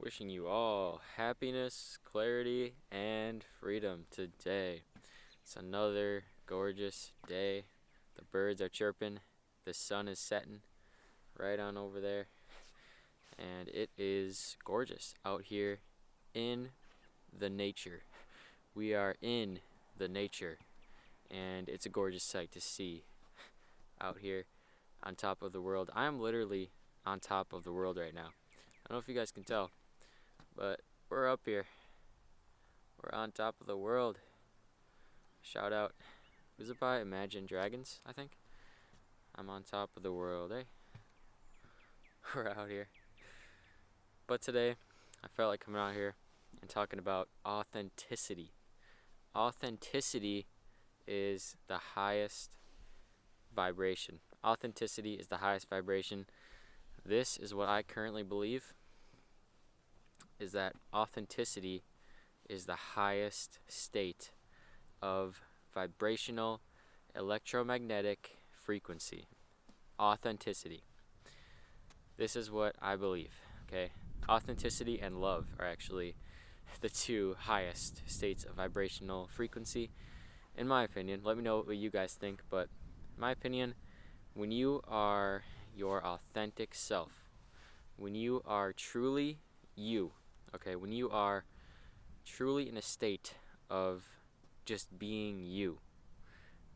Wishing you all happiness, clarity, and freedom today. It's another gorgeous day. The birds are chirping, the sun is setting right on over there, and it is gorgeous out here in the nature. We are in the nature, and it's a gorgeous sight to see out here on top of the world. I am literally on top of the world right now. I don't know if you guys can tell, but we're up here. We're on top of the world. Shout out. Who's it by? Imagine Dragons, I think. I'm on top of the world, eh? We're out here. But today, I felt like coming out here and talking about authenticity. Authenticity is the highest vibration. Authenticity is the highest vibration. This is what I currently believe, is that authenticity is the highest state of vibrational electromagnetic frequency. Authenticity. This is what I believe, okay? Authenticity and love are actually the two highest states of vibrational frequency, in my opinion. Let me know what you guys think, but in my opinion, when you are your authentic self, when you are truly you, okay, when you are truly in a state of just being you,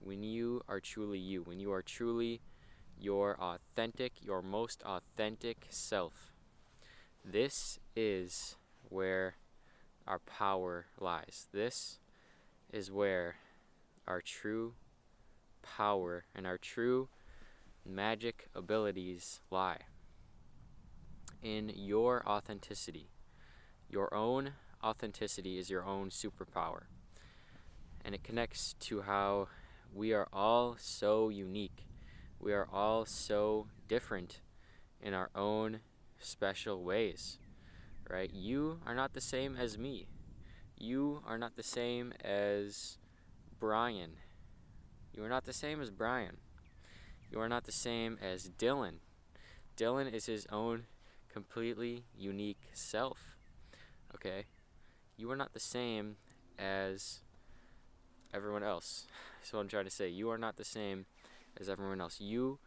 when you are truly you, when you are truly your authentic, your most authentic self, this is where our power lies. This is where our true power and our true magic abilities lie. In your authenticity. Your own authenticity is your own superpower. And it connects to how we are all so unique. We are all so different in our own special ways, right? You are not the same as me. You are not the same as Brian. You are not the same as Brian. You are not the same as Dylan. Dylan is his own completely unique self, okay? You are not the same as everyone else. That's what I'm trying to say. You are not the same as everyone else. You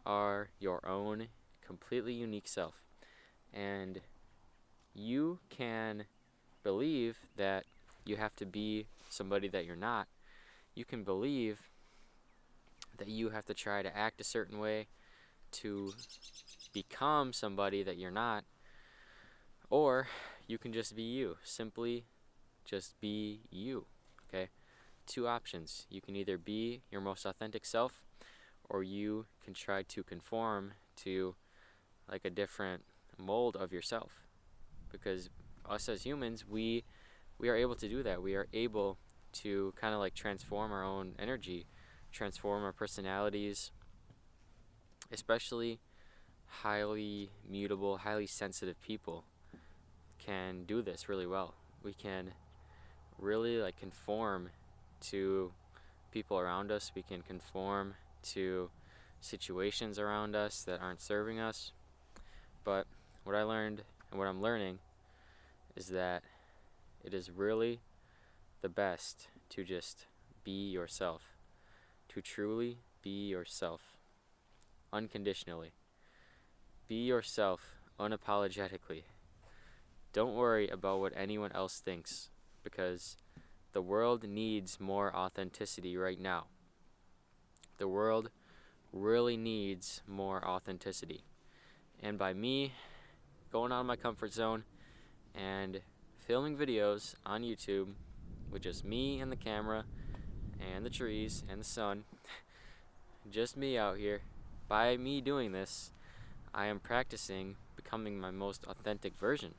are your own completely unique self. And you can believe that you have to be somebody that you're not. You can believe that you have to try to act a certain way to become somebody that you're not. Or you can just be you. Simply just be you, okay? Two options. You can either be your most authentic self, or you can try to conform to like a different mold of yourself. Because us as humans, we are able to do that. We are able to kind of like transform our own energy, transform our personalities, especially highly mutable, highly sensitive people can do this really well. We can really like conform to people around us. We can conform to situations around us that aren't serving us. But what I learned and what I'm learning is that it is really the best to just be yourself, to truly be yourself unconditionally. Be yourself unapologetically. Don't worry about what anyone else thinks, because the world needs more authenticity right now. The world really needs more authenticity. And by me going out of my comfort zone and filming videos on YouTube with just me and the camera and the trees and the sun, just me out here, by me doing this, I am practicing becoming my most authentic version.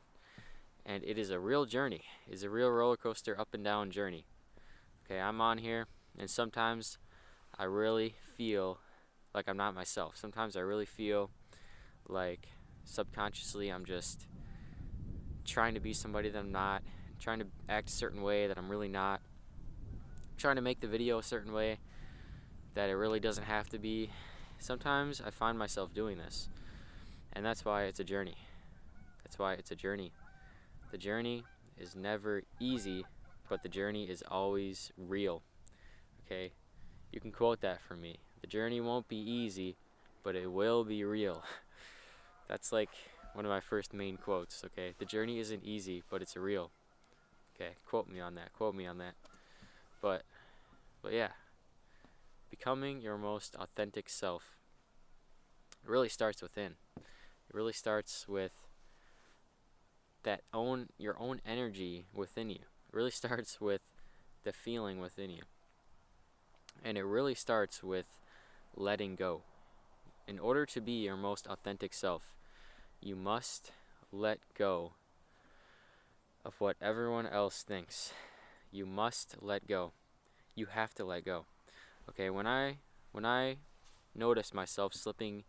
And it is a real journey. It's a real roller coaster, up and down journey. Okay, I'm on here, and sometimes I really feel like I'm not myself. Sometimes I really feel like subconsciously I'm just trying to be somebody that I'm not, trying to act a certain way that I'm really not, trying to make the video a certain way that it really doesn't have to be. Sometimes I find myself doing this, and that's why it's a journey. That's why it's a journey. The journey is never easy, but the journey is always real. Okay? You can quote that for me. The journey won't be easy, but it will be real. That's like one of my first main quotes, okay? The journey isn't easy, but it's real. Okay, quote me on that. Quote me on that. But yeah, becoming your most authentic self, it really starts within. It really starts with your own energy within you. It really starts with the feeling within you. And it really starts with letting go. In order to be your most authentic self, you must let go of what everyone else thinks. You must let go. You have to let go. Okay, when I notice myself slipping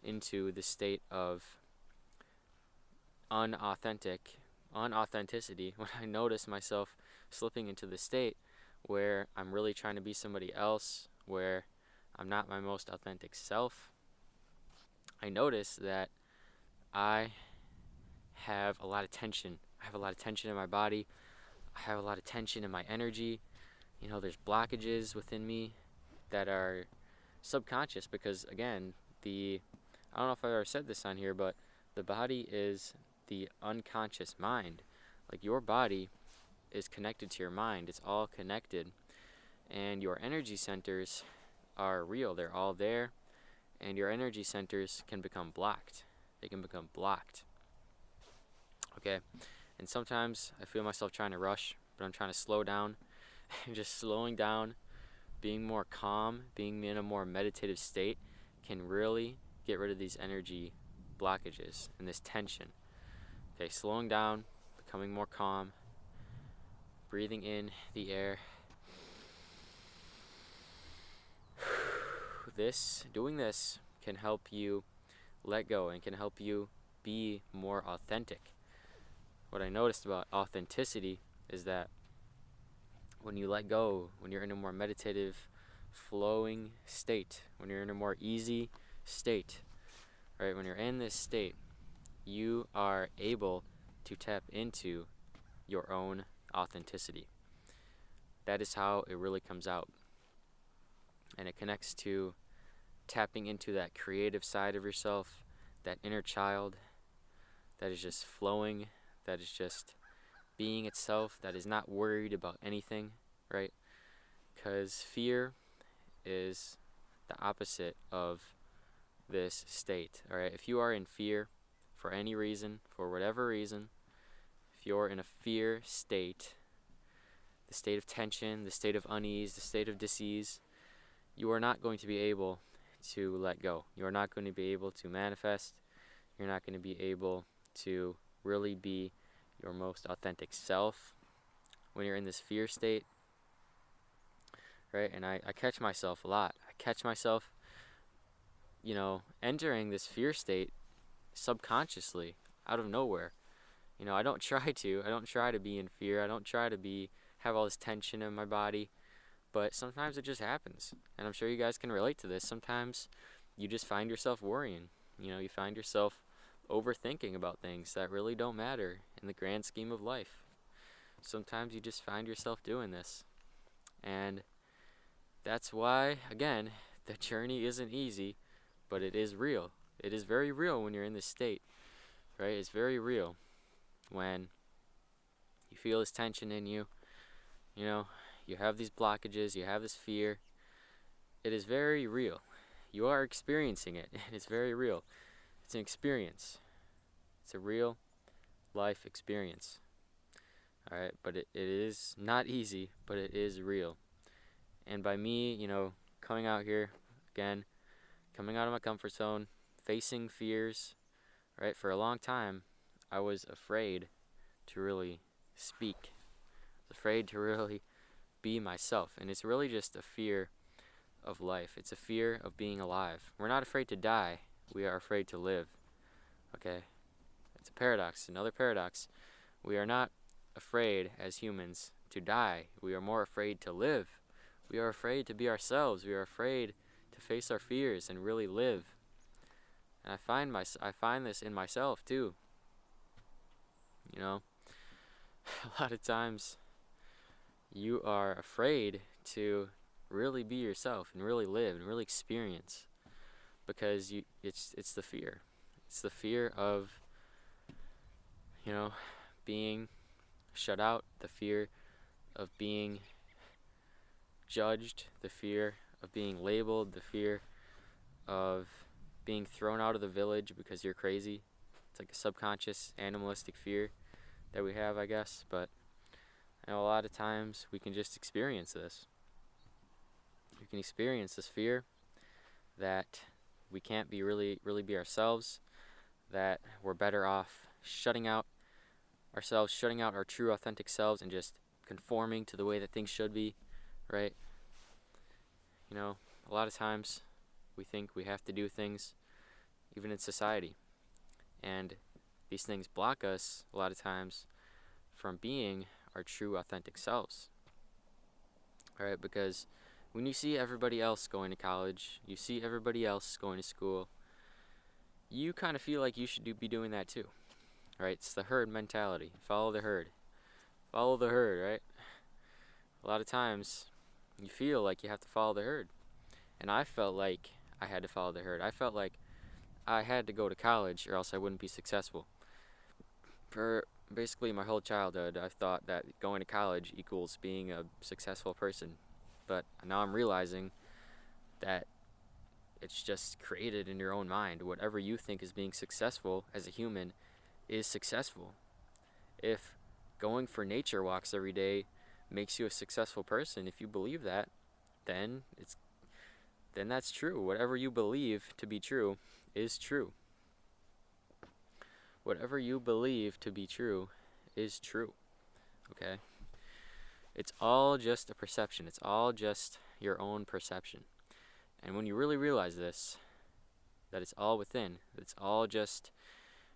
into the state of unauthenticity, when I notice myself slipping into the state where I'm really trying to be somebody else, where I'm not my most authentic self, I notice that I have a lot of tension. I have a lot of tension in my body. I have a lot of tension in my energy. You know, there's blockages within me that are subconscious because, again, I don't know if I've ever said this on here, but the body is the unconscious mind. Like, your body is connected to your mind. It's all connected. And your energy centers are real. They're all there. And your energy centers can become blocked. They can become blocked. Okay? And sometimes I feel myself trying to rush, but I'm trying to slow down. Just slowing down, being more calm, being in a more meditative state can really get rid of these energy blockages and this tension. Okay, slowing down, becoming more calm, breathing in the air. Doing this can help you let go and can help you be more authentic. What I noticed about authenticity is that when you let go, when you're in a more meditative, flowing state, when you're in a more easy state, right? When you're in this state, you are able to tap into your own authenticity. That is how it really comes out. And it connects to tapping into that creative side of yourself, that inner child that is just flowing, that is just being itself, that is not worried about anything, right? Because fear is the opposite of this state, all right? If you are in fear for any reason, for whatever reason, if you're in a fear state, the state of tension, the state of unease, the state of dis-ease, you are not going to be able to let go. You are not going to be able to manifest. You're not going to be able to really be your most authentic self when you're in this fear state, right? And I catch myself a lot. I catch myself, entering this fear state subconsciously, out of nowhere. I don't try to be in fear. I don't try to have all this tension in my body. But sometimes it just happens. And I'm sure you guys can relate to this. Sometimes you just find yourself worrying. You find yourself overthinking about things that really don't matter in the grand scheme of life. Sometimes you just find yourself doing this. And that's why, again, the journey isn't easy, but it is real. It is very real when you're in this state, right? It's very real when you feel this tension in you, you have these blockages, you have this fear. It is very real. You are experiencing it. It's very real. It's an experience. It's a real life experience. All right, but it is not easy, but it is real. And by me, coming out here, again, coming out of my comfort zone, facing fears, right, for a long time, I was afraid to really speak. I was afraid to really be myself. And it's really just a fear of life. It's a fear of being alive. We're not afraid to die. We are afraid to live. Okay? It's a paradox, another paradox. We are not afraid as humans to die. We are more afraid to live. We are afraid to be ourselves. We are afraid to face our fears and really live. And I find this in myself too. a lot of times you are afraid to really be yourself and really live and really experience because it's the fear. It's the fear of, you know, being shut out, the fear of being judged, the fear of being labeled, the fear of being thrown out of the village because you're crazy. It's like a subconscious animalistic fear that we have, I guess, but a lot of times we can just experience this. We can experience this fear that we can't really be ourselves, that we're better off shutting out ourselves, shutting out our true authentic selves and just conforming to the way that things should be, right? You know, a lot of times we think we have to do things, even in society, and these things block us a lot of times from being our true authentic selves, right? Because when you see everybody else going to college, you see everybody else going to school, you kind of feel like you should be doing that too, right? It's the herd mentality. Follow the herd. Follow the herd, right? A lot of times you feel like you have to follow the herd. And I felt like I had to follow the herd. I felt like I had to go to college or else I wouldn't be successful. For basically my whole childhood, I thought that going to college equals being a successful person. But now I'm realizing that it's just created in your own mind. Whatever you think is being successful as a human is successful. If going for nature walks every day makes you a successful person, if you believe that, then that's true. Whatever you believe to be true is true. Whatever you believe to be true is true. Okay? It's all just a perception. It's all just your own perception. And when you really realize this, that it's all within, it's all just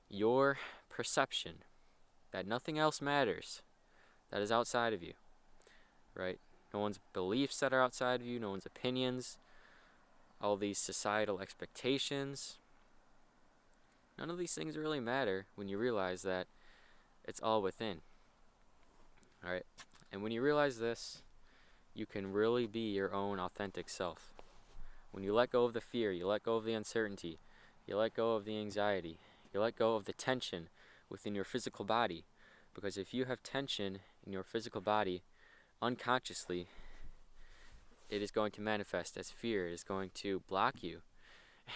your perception, that nothing else matters, that is outside of you, right? No one's beliefs that are outside of you, no one's opinions, all these societal expectations. None of these things really matter when you realize that it's all within. Alright? And when you realize this, you can really be your own authentic self. When you let go of the fear, you let go of the uncertainty, you let go of the anxiety, you let go of the tension within your physical body. Because if you have tension in your physical body, unconsciously, it is going to manifest as fear. It is going to block you.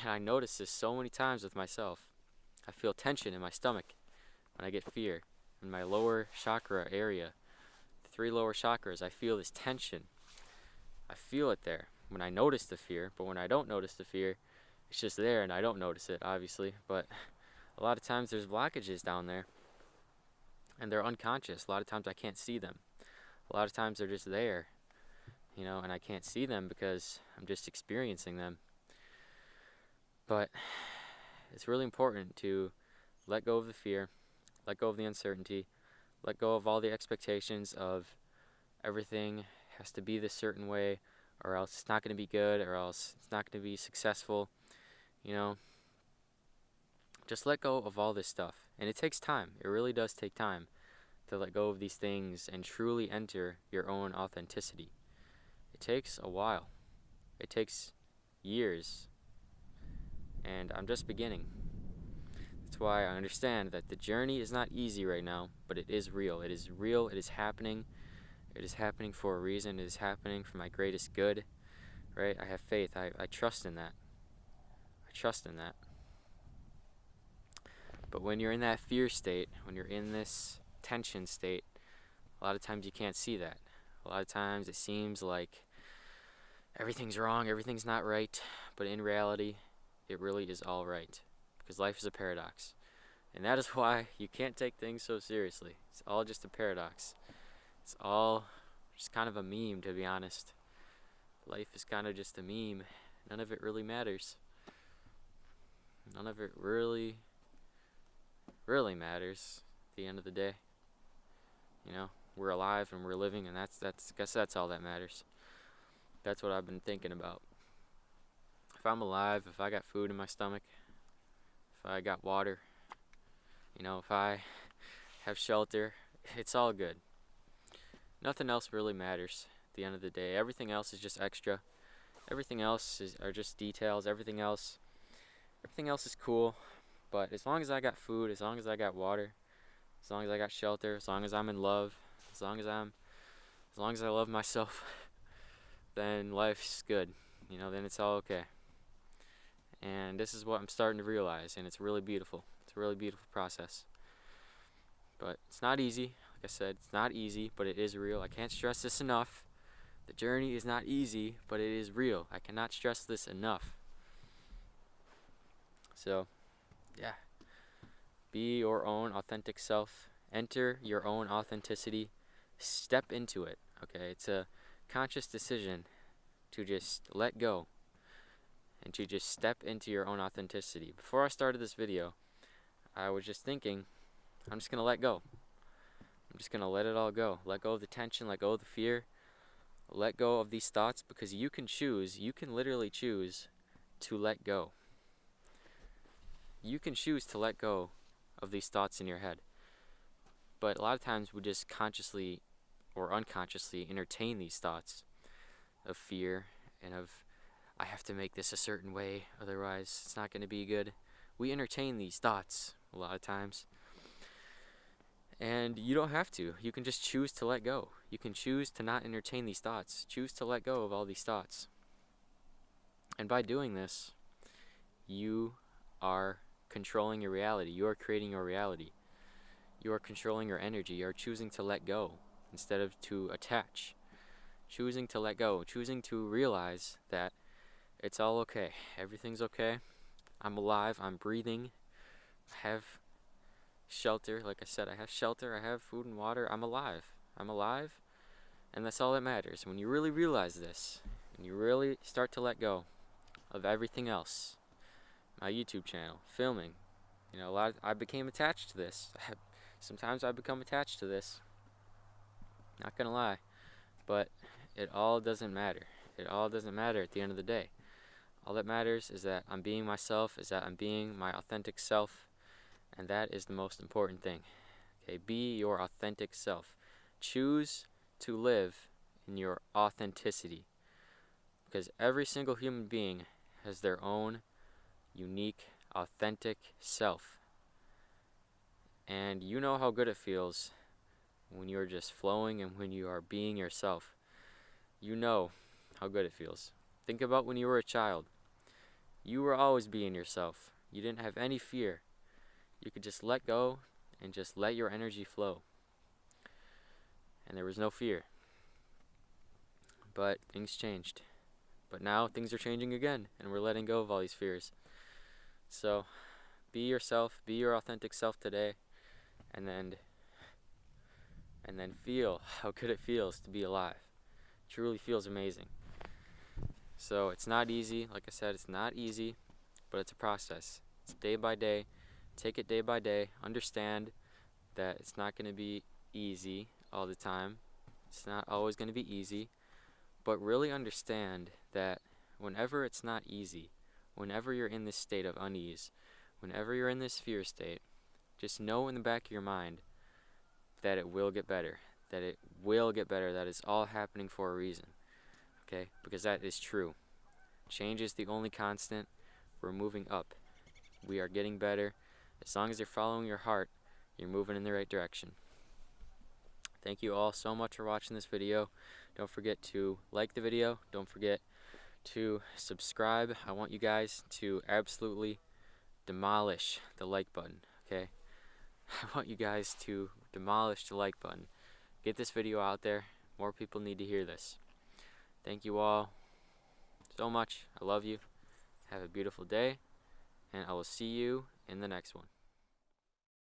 And I notice this so many times with myself. I feel tension in my stomach when I get fear. In my lower chakra area, the 3 lower chakras, I feel this tension. I feel it there when I notice the fear, but when I don't notice the fear, it's just there and I don't notice it, obviously. But a lot of times there's blockages down there, and they're unconscious. A lot of times I can't see them. A lot of times they're just there, you know, and I can't see them because I'm just experiencing them. But it's really important to let go of the fear, let go of the uncertainty, let go of all the expectations of everything has to be this certain way, or else it's not going to be good, or else it's not going to be successful, you know. Just let go of all this stuff. And it takes time. It really does take time to let go of these things and truly enter your own authenticity. It takes a while. It takes years. And I'm just beginning. That's why I understand that the journey is not easy right now, but it is real. It is real. It is happening. It is happening for a reason. It is happening for my greatest good. Right? I have faith. I trust in that. I trust in that. But when you're in that fear state, when you're in this tension state, a lot of times you can't see that. A lot of times it seems like everything's wrong, everything's not right, but in reality, it really is all right. Because life is a paradox. And that is why you can't take things so seriously. It's all just a paradox. It's all just kind of a meme, to be honest. Life is kind of just a meme. None of it really matters. None of it really matters at the end of the day. You know, we're alive and we're living, and that's all that matters. That's what I've been thinking about. If I'm alive, if I got food in my stomach, if I got water, you know, if I have shelter, it's all good. Nothing else really matters at the end of the day. Everything else is just extra. Everything else are just details. Everything else is cool. But as long as I got food, as long as I got water, as long as I got shelter, as long as I'm in love, as long as I love myself, then life's good. Then it's all okay. And this is what I'm starting to realize, and it's really beautiful. It's a really beautiful process. But it's not easy. Like I said, it's not easy, but it is real. I can't stress this enough. The journey is not easy, but it is real. I cannot stress this enough. So, yeah. Be your own authentic self. Enter your own authenticity. Step into it, okay? It's a conscious decision to just let go and to just step into your own authenticity. Before I started this video, I was just thinking, I'm just going to let go. I'm just going to let it all go. Let go of the tension, let go of the fear, let go of these thoughts, because you can literally choose to let go. You can choose to let go of these thoughts in your head. But a lot of times we just consciously or unconsciously entertain these thoughts of fear and of, I have to make this a certain way, otherwise it's not going to be good. We entertain these thoughts a lot of times. And you don't have to. You can just choose to let go. You can choose to not entertain these thoughts. Choose to let go of all these thoughts. And by doing this, you are controlling your reality. You are creating your reality. You are controlling your energy. You are choosing to let go instead of to attach. Choosing to let go. Choosing to realize that it's all okay. Everything's okay. I'm alive. I'm breathing. I have shelter. Like I said, I have shelter. I have food and water. I'm alive. I'm alive. And that's all that matters. When you really realize this, when you really start to let go of everything else, my YouTube channel, filming, I became attached to this. Sometimes I become attached to this. Not gonna lie. But it all doesn't matter. It all doesn't matter at the end of the day. All that matters is that I'm being myself, is that I'm being my authentic self, and that is the most important thing. Okay, be your authentic self. Choose to live in your authenticity, because every single human being has their own unique, authentic self. And you know how good it feels when you're just flowing and when you are being yourself. You know how good it feels. Think about when you were a child. You were always being yourself. You didn't have any fear. You could just let go and just let your energy flow. And there was no fear. But things changed. But now things are changing again, and we're letting go of all these fears. So, be yourself, be your authentic self today, and then feel how good it feels to be alive. It truly feels amazing. So it's not easy. Like I said, it's not easy, but it's a process. It's day by day. Take it day by day. Understand that it's not going to be easy all the time. It's not always going to be easy. But really understand that whenever it's not easy, whenever you're in this state of unease, whenever you're in this fear state, just know in the back of your mind that it will get better. That it will get better. That it's all happening for a reason. Okay? Because that is true. Change is the only constant. We're moving up. We are getting better. As long as you're following your heart, you're moving in the right direction. Thank you all so much for watching this video. Don't forget to like the video. Don't forget to subscribe. I want you guys to absolutely demolish the like button, okay? I want you guys to demolish the like button. Get this video out there. More people need to hear this. Thank you all so much. I love you. Have a beautiful day, and I will see you in the next one.